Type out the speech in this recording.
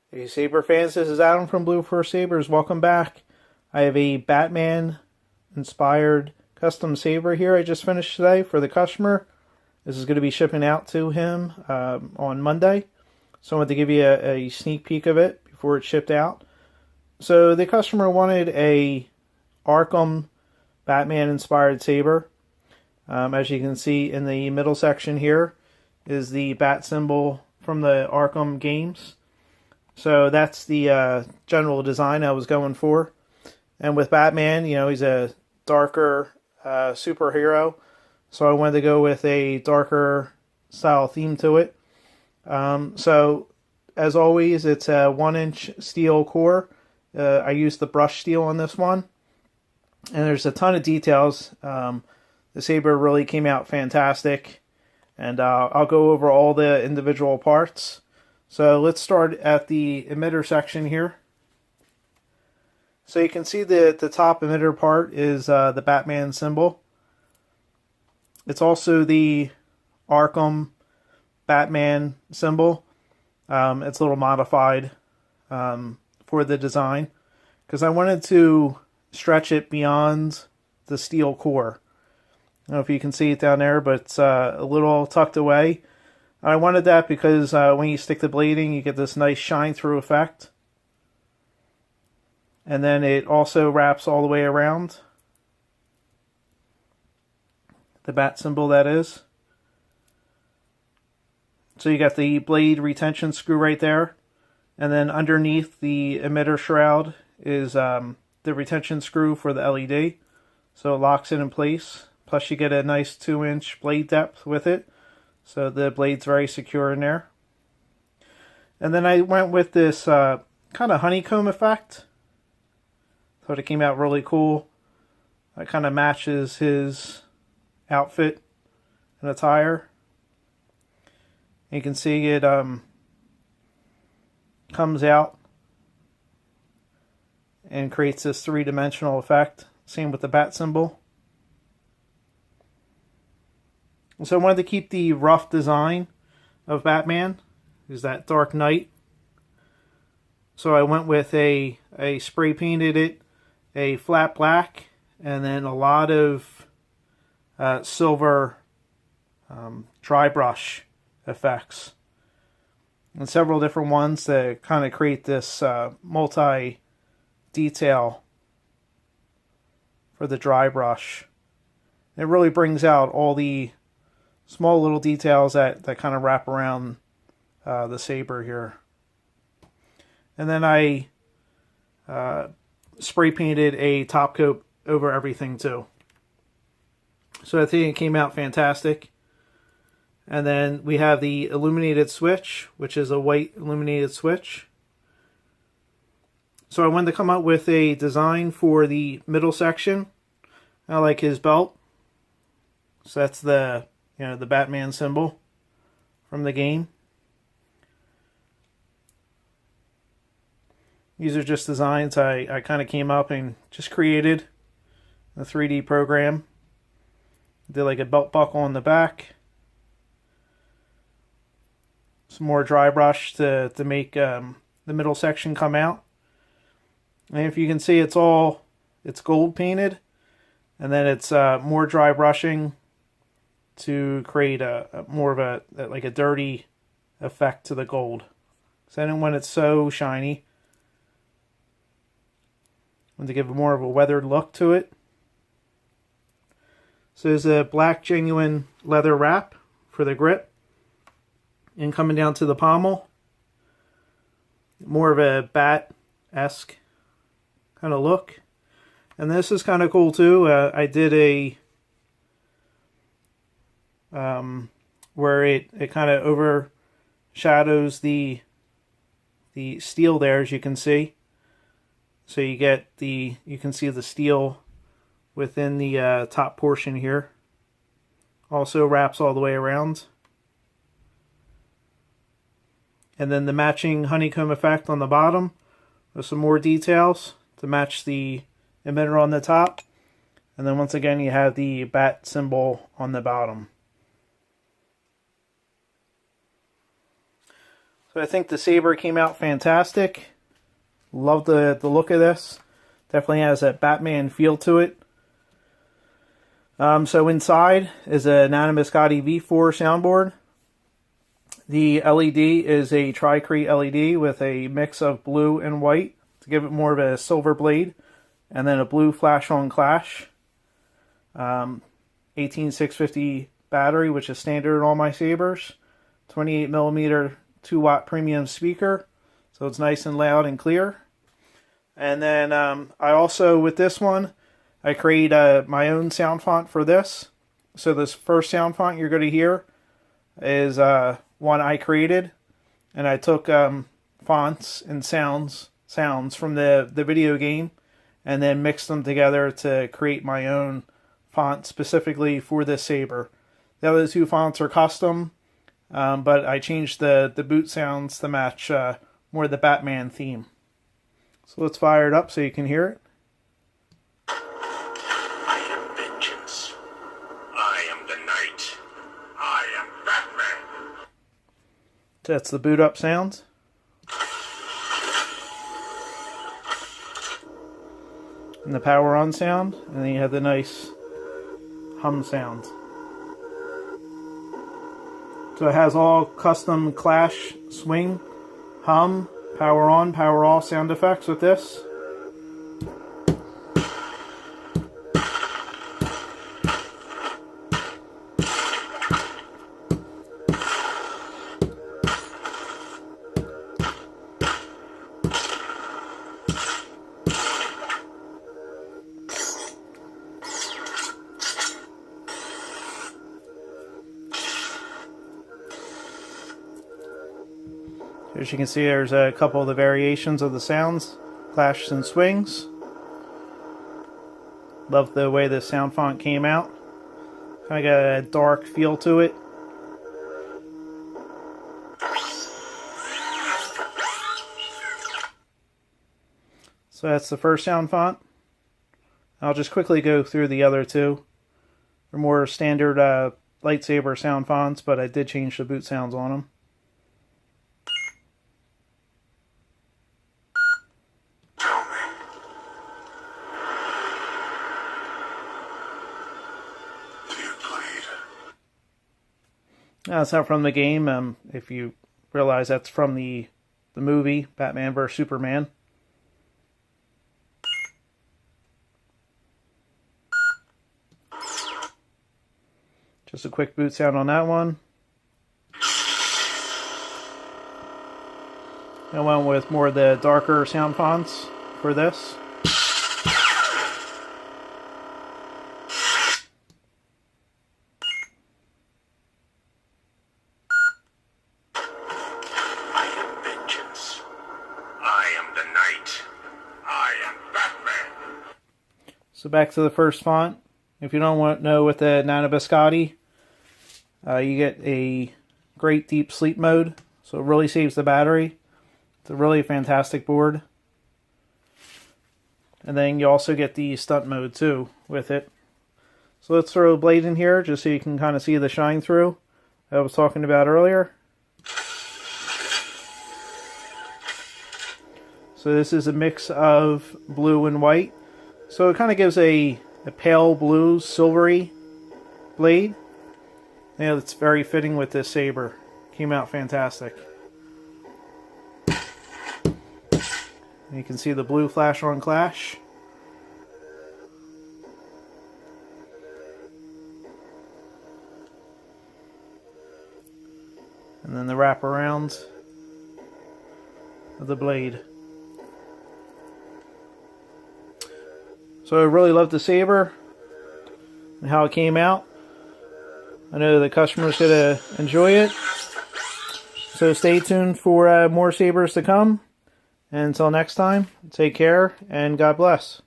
Hey Saber fans, this is Adam from Force Sabers. Welcome back. I have a Batman inspired custom saber here I just finished today for the customer. This is going to be shipping out to him on Monday. So I wanted to give you a sneak peek of it before it's shipped out. So the customer wanted a Arkham Batman inspired saber. As you can see in the middle section here is the bat symbol from the Arkham games. So that's the general design I was going for. And with Batman, you know, he's a darker superhero. So I wanted to go with a darker style theme to it. So as always, it's a 1-inch steel core. I used the brush steel on this one. And there's a ton of details. The saber really came out fantastic. And I'll go over all the individual parts. So let's start at the emitter section here. So you can see the top emitter part is the Batman symbol. It's also the Arkham Batman symbol. It's a little modified for the design because I wanted to stretch it beyond the steel core. I don't know if you can see it down there, but it's a little tucked away. I wanted that because when you stick the blading, you get this nice shine-through effect. And then it also wraps all the way around. The bat symbol, that is. So you got the blade retention screw right there. And then underneath the emitter shroud is the retention screw for the LED. So it locks it in place. Plus you get a nice 2-inch blade depth with it. So the blade's very secure in there. And then I went with this kind of honeycomb effect. Thought it came out really cool. It kind of matches his outfit and attire. You can see it comes out and creates this 3-dimensional effect. Same with the bat symbol. So I wanted to keep the rough design of Batman, who's that Dark Knight. So I went with a spray painted it, a flat black, and then a lot of silver dry brush effects. And several different ones that kind of create this multi-detail for the dry brush. It really brings out all the small little details that kind of wrap around the saber here. And then I spray painted a top coat over everything too. So I think it came out fantastic. And then we have the illuminated switch, which is a white illuminated switch. So I wanted to come up with a design for the middle section. I like his belt. So that's the the Batman symbol from the game. These are just designs I kind of came up and just created in a 3D program. Did like a belt buckle on the back. Some more dry brush to make the middle section come out. And if you can see, it's gold painted. And then it's more dry brushing to create a more of a like a dirty effect to the gold. So then when it's so shiny, I want to give more of a weathered look to it. So there's a black genuine leather wrap for the grip, and coming down to the pommel, more of a bat-esque kind of look. And this is kind of cool too. I did a where it kind of overshadows the steel there, as you can see. So you can see the steel within the top portion here. Also wraps all the way around. And then the matching honeycomb effect on the bottom with some more details to match the emitter on the top. And then once again you have the bat symbol on the bottom. So I think the Saber came out fantastic. Love the look of this. Definitely has that Batman feel to it. So inside is a Nano Biscotte V4 soundboard. The LED is a tri-cree LED with a mix of blue and white to give it more of a silver blade. And then a blue flash-on clash. 18650 battery, which is standard in all my Sabers. 28mm 2-watt premium speaker. So it's nice and loud and clear. And then I also, with this one, I create my own sound font for this. So this first sound font you're going to hear is one I created. And I took fonts and sounds from the video game and then mixed them together to create my own font specifically for this Saber. The other two fonts are custom, but I changed the boot sounds to match more of the Batman theme. So let's fire it up so you can hear it. I am vengeance. I am the knight. I am Batman. So that's the boot up sound. And the power on sound, and then you have the nice hum sound. So it has all custom clash, swing, hum, power on, power off sound effects with this. As you can see, there's a couple of the variations of the sounds, clashes and swings. Love the way the sound font came out. Kind of got a dark feel to it. So that's the first sound font. I'll just quickly go through the other two. They're more standard lightsaber sound fonts, but I did change the boot sounds on them. That's not from the game. If you realize that's from the movie Batman vs Superman. Just a quick boot sound on that one. I went with more of the darker sound fonts for this. So back to the first font. If you don't know with the Nano Biscotte, you get a great deep sleep mode. So it really saves the battery. It's a really fantastic board. And then you also get the stunt mode too with it. So let's throw a blade in here just so you can kind of see the shine through I was talking about earlier. So this is a mix of blue and white. So it kind of gives a pale blue, silvery blade. Yeah, that's very fitting with this Saber. Came out fantastic. And you can see the blue flash on clash. And then the wraparound of the blade. So I really love the Saber and how it came out. I know the customer's going to enjoy it. So stay tuned for more Sabers to come. And until next time, take care and God bless.